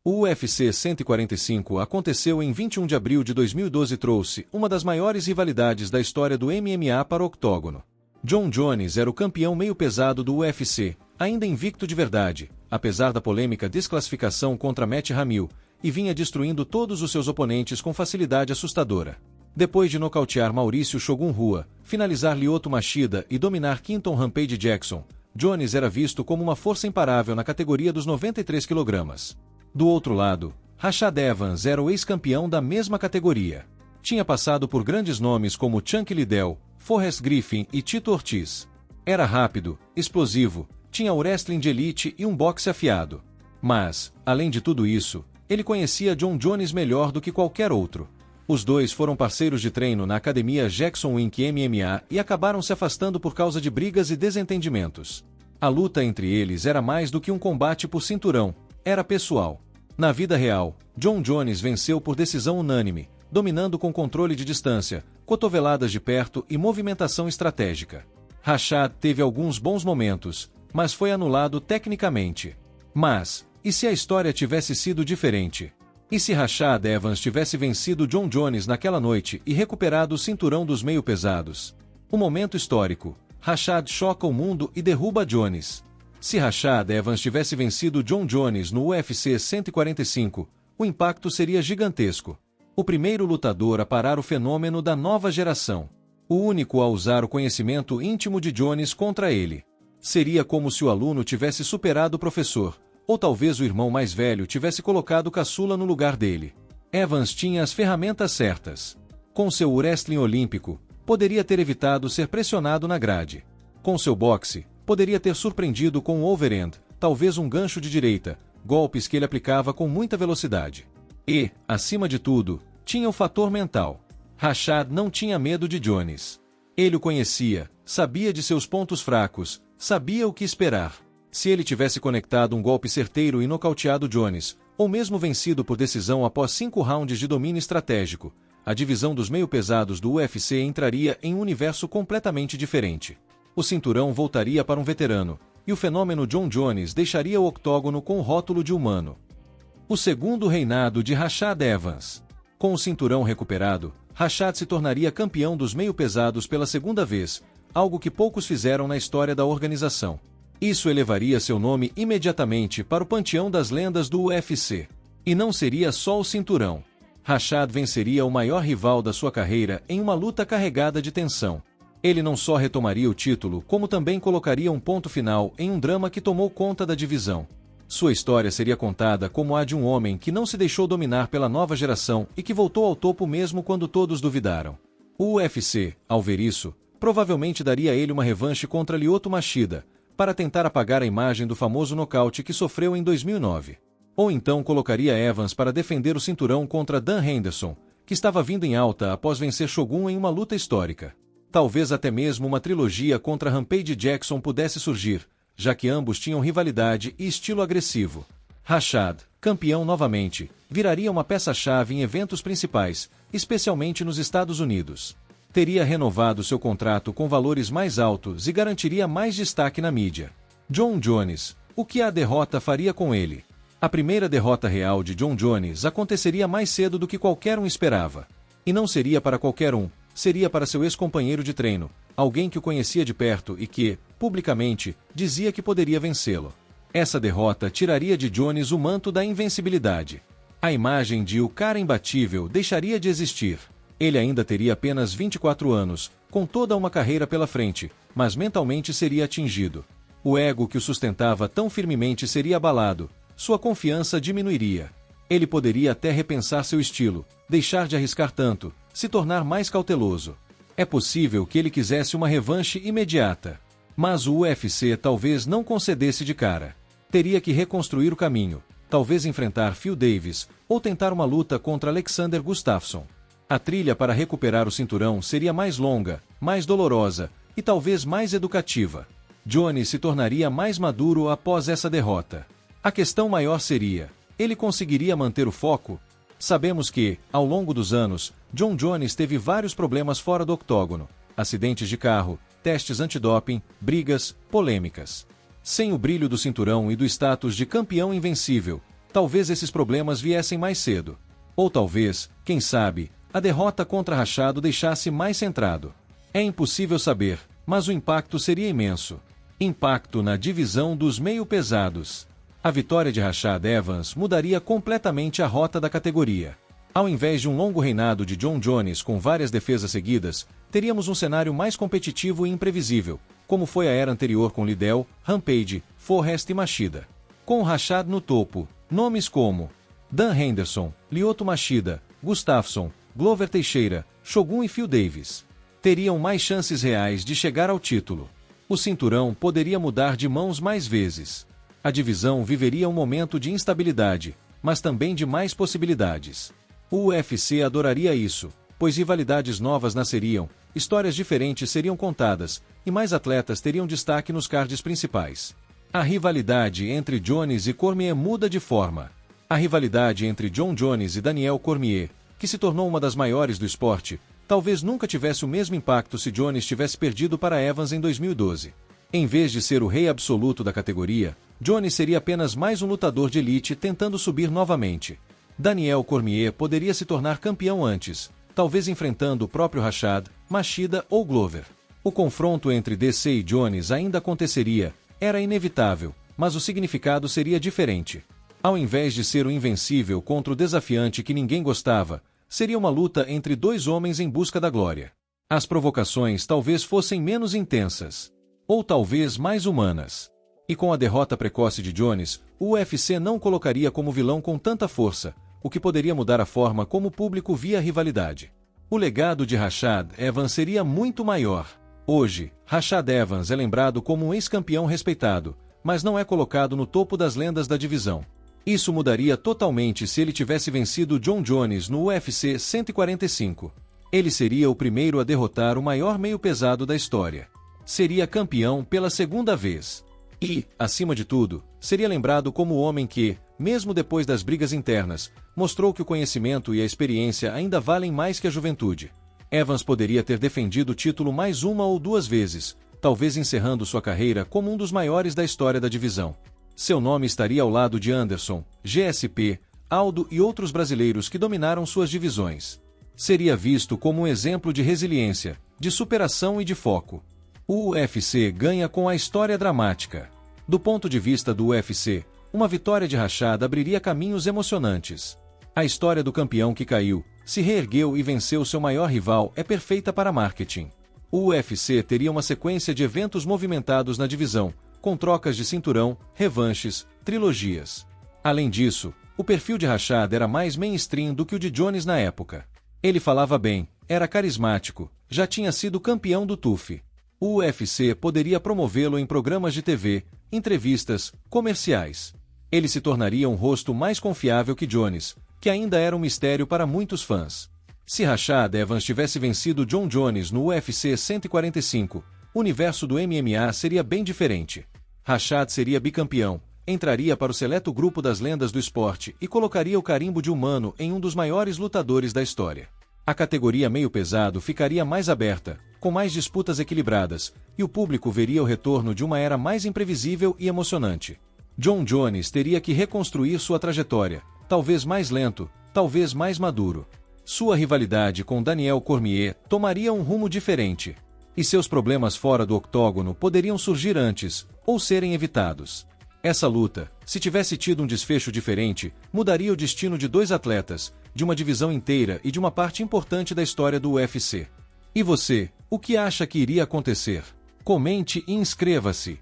O UFC 145 aconteceu em 21 de abril de 2012 e trouxe uma das maiores rivalidades da história do MMA para o octógono. Jon Jones era o campeão meio-pesado do UFC, ainda invicto de verdade, apesar da polêmica desclassificação contra Matt Hamill, e vinha destruindo todos os seus oponentes com facilidade assustadora. Depois de nocautear Mauricio Shogun Rua, finalizar Lyoto Machida e dominar Quinton Rampage Jackson, Jones era visto como uma força imparável na categoria dos 93 kg. Do outro lado, Rashad Evans era o ex-campeão da mesma categoria. Tinha passado por grandes nomes como Chunky Liddell, Forrest Griffin e Tito Ortiz. Era rápido, explosivo, tinha o wrestling de elite e um boxe afiado. Mas, além de tudo isso, ele conhecia Jon Jones melhor do que qualquer outro. Os dois foram parceiros de treino na academia Jackson Wink MMA e acabaram se afastando por causa de brigas e desentendimentos. A luta entre eles era mais do que um combate por cinturão, era pessoal. Na vida real, Jon Jones venceu por decisão unânime, dominando com controle de distância, cotoveladas de perto e movimentação estratégica. Rashad teve alguns bons momentos, mas foi anulado tecnicamente. Mas, e se a história tivesse sido diferente? E se Rashad Evans tivesse vencido Jon Jones naquela noite e recuperado o cinturão dos meio-pesados? Um momento histórico. Rashad choca o mundo e derruba Jones. Se Rashad Evans tivesse vencido Jon Jones no UFC 145, o impacto seria gigantesco. O primeiro lutador a parar o fenômeno da nova geração. O único a usar o conhecimento íntimo de Jones contra ele. Seria como se o aluno tivesse superado o professor, ou talvez o irmão mais velho tivesse colocado o caçula no lugar dele. Evans tinha as ferramentas certas. Com seu wrestling olímpico, poderia ter evitado ser pressionado na grade. Com seu boxe, poderia ter surpreendido com um overhand, talvez um gancho de direita, golpes que ele aplicava com muita velocidade. E, acima de tudo, tinha o fator mental. Rashad não tinha medo de Jones. Ele o conhecia, sabia de seus pontos fracos, sabia o que esperar. Se ele tivesse conectado um golpe certeiro e nocauteado Jones, ou mesmo vencido por decisão após 5 rounds de domínio estratégico, a divisão dos meio-pesados do UFC entraria em um universo completamente diferente. O cinturão voltaria para um veterano, e o fenômeno Jon Jones deixaria o octógono com o rótulo de humano. O segundo reinado de Rashad Evans. Com o cinturão recuperado, Rashad se tornaria campeão dos meio-pesados pela segunda vez, algo que poucos fizeram na história da organização. Isso elevaria seu nome imediatamente para o panteão das lendas do UFC. E não seria só o cinturão. Rashad venceria o maior rival da sua carreira em uma luta carregada de tensão. Ele não só retomaria o título, como também colocaria um ponto final em um drama que tomou conta da divisão. Sua história seria contada como a de um homem que não se deixou dominar pela nova geração e que voltou ao topo mesmo quando todos duvidaram. O UFC, ao ver isso, provavelmente daria a ele uma revanche contra Lyoto Machida, para tentar apagar a imagem do famoso nocaute que sofreu em 2009. Ou então colocaria Evans para defender o cinturão contra Dan Henderson, que estava vindo em alta após vencer Shogun em uma luta histórica. Talvez até mesmo uma trilogia contra Rampage Jackson pudesse surgir, já que ambos tinham rivalidade e estilo agressivo. Rashad, campeão novamente, viraria uma peça-chave em eventos principais, especialmente nos Estados Unidos. Teria renovado seu contrato com valores mais altos e garantiria mais destaque na mídia. Jon Jones, o que a derrota faria com ele? A primeira derrota real de Jon Jones aconteceria mais cedo do que qualquer um esperava. E não seria para qualquer um, seria para seu ex-companheiro de treino, alguém que o conhecia de perto e que, publicamente, dizia que poderia vencê-lo. Essa derrota tiraria de Jones o manto da invencibilidade. A imagem de o cara imbatível deixaria de existir. Ele ainda teria apenas 24 anos, com toda uma carreira pela frente, mas mentalmente seria atingido. O ego que o sustentava tão firmemente seria abalado, sua confiança diminuiria. Ele poderia até repensar seu estilo, deixar de arriscar tanto, se tornar mais cauteloso. É possível que ele quisesse uma revanche imediata. Mas o UFC talvez não concedesse de cara. Teria que reconstruir o caminho, talvez enfrentar Phil Davis, ou tentar uma luta contra Alexander Gustafsson. A trilha para recuperar o cinturão seria mais longa, mais dolorosa, e talvez mais educativa. Jones se tornaria mais maduro após essa derrota. A questão maior seria: ele conseguiria manter o foco? Sabemos que, ao longo dos anos, Jon Jones teve vários problemas fora do octógono: acidentes de carro, testes antidoping, brigas, polêmicas. Sem o brilho do cinturão e do status de campeão invencível, talvez esses problemas viessem mais cedo. Ou talvez, quem sabe, a derrota contra Rashad o deixasse mais centrado. É impossível saber, mas o impacto seria imenso. Impacto na divisão dos meio-pesados. A vitória de Rashad Evans mudaria completamente a rota da categoria. Ao invés de um longo reinado de Jon Jones com várias defesas seguidas, teríamos um cenário mais competitivo e imprevisível, como foi a era anterior com Liddell, Rampage, Forrest e Machida. Com Rashad no topo, nomes como Dan Henderson, Lyoto Machida, Gustafsson, Glover Teixeira, Shogun e Phil Davis teriam mais chances reais de chegar ao título. O cinturão poderia mudar de mãos mais vezes. A divisão viveria um momento de instabilidade, mas também de mais possibilidades. O UFC adoraria isso, pois rivalidades novas nasceriam, histórias diferentes seriam contadas, e mais atletas teriam destaque nos cards principais. A rivalidade entre Jones e Cormier muda de forma. A rivalidade entre Jon Jones e Daniel Cormier, que se tornou uma das maiores do esporte, talvez nunca tivesse o mesmo impacto se Jones tivesse perdido para Evans em 2012. Em vez de ser o rei absoluto da categoria, Jones seria apenas mais um lutador de elite tentando subir novamente. Daniel Cormier poderia se tornar campeão antes, talvez enfrentando o próprio Rashad, Machida ou Glover. O confronto entre DC e Jones ainda aconteceria, era inevitável, mas o significado seria diferente. Ao invés de ser o invencível contra o desafiante que ninguém gostava, seria uma luta entre dois homens em busca da glória. As provocações talvez fossem menos intensas, ou talvez mais humanas. E com a derrota precoce de Jones, o UFC não colocaria como vilão com tanta força, o que poderia mudar a forma como o público via a rivalidade. O legado de Rashad Evans seria muito maior. Hoje, Rashad Evans é lembrado como um ex-campeão respeitado, mas não é colocado no topo das lendas da divisão. Isso mudaria totalmente se ele tivesse vencido Jon Jones no UFC 145. Ele seria o primeiro a derrotar o maior meio-pesado da história. Seria campeão pela segunda vez. E, acima de tudo, seria lembrado como o homem que, mesmo depois das brigas internas, mostrou que o conhecimento e a experiência ainda valem mais que a juventude. Evans poderia ter defendido o título mais uma ou duas vezes, talvez encerrando sua carreira como um dos maiores da história da divisão. Seu nome estaria ao lado de Anderson, GSP, Aldo e outros brasileiros que dominaram suas divisões. Seria visto como um exemplo de resiliência, de superação e de foco. O UFC ganha com a história dramática. Do ponto de vista do UFC, uma vitória de Rashad abriria caminhos emocionantes. A história do campeão que caiu, se reergueu e venceu seu maior rival é perfeita para marketing. O UFC teria uma sequência de eventos movimentados na divisão, com trocas de cinturão, revanches, trilogias. Além disso, o perfil de Rashad era mais mainstream do que o de Jones na época. Ele falava bem, era carismático, já tinha sido campeão do TUF. O UFC poderia promovê-lo em programas de TV, entrevistas, comerciais. Ele se tornaria um rosto mais confiável que Jones, que ainda era um mistério para muitos fãs. Se Rashad Evans tivesse vencido Jon Jones no UFC 145, o universo do MMA seria bem diferente. Rashad seria bicampeão, entraria para o seleto grupo das lendas do esporte e colocaria o carimbo de humano em um dos maiores lutadores da história. A categoria meio pesado ficaria mais aberta, com mais disputas equilibradas, e o público veria o retorno de uma era mais imprevisível e emocionante. Jon Jones teria que reconstruir sua trajetória, talvez mais lento, talvez mais maduro. Sua rivalidade com Daniel Cormier tomaria um rumo diferente. E seus problemas fora do octógono poderiam surgir antes, ou serem evitados. Essa luta, se tivesse tido um desfecho diferente, mudaria o destino de dois atletas, de uma divisão inteira e de uma parte importante da história do UFC. E você, o que acha que iria acontecer? Comente e inscreva-se.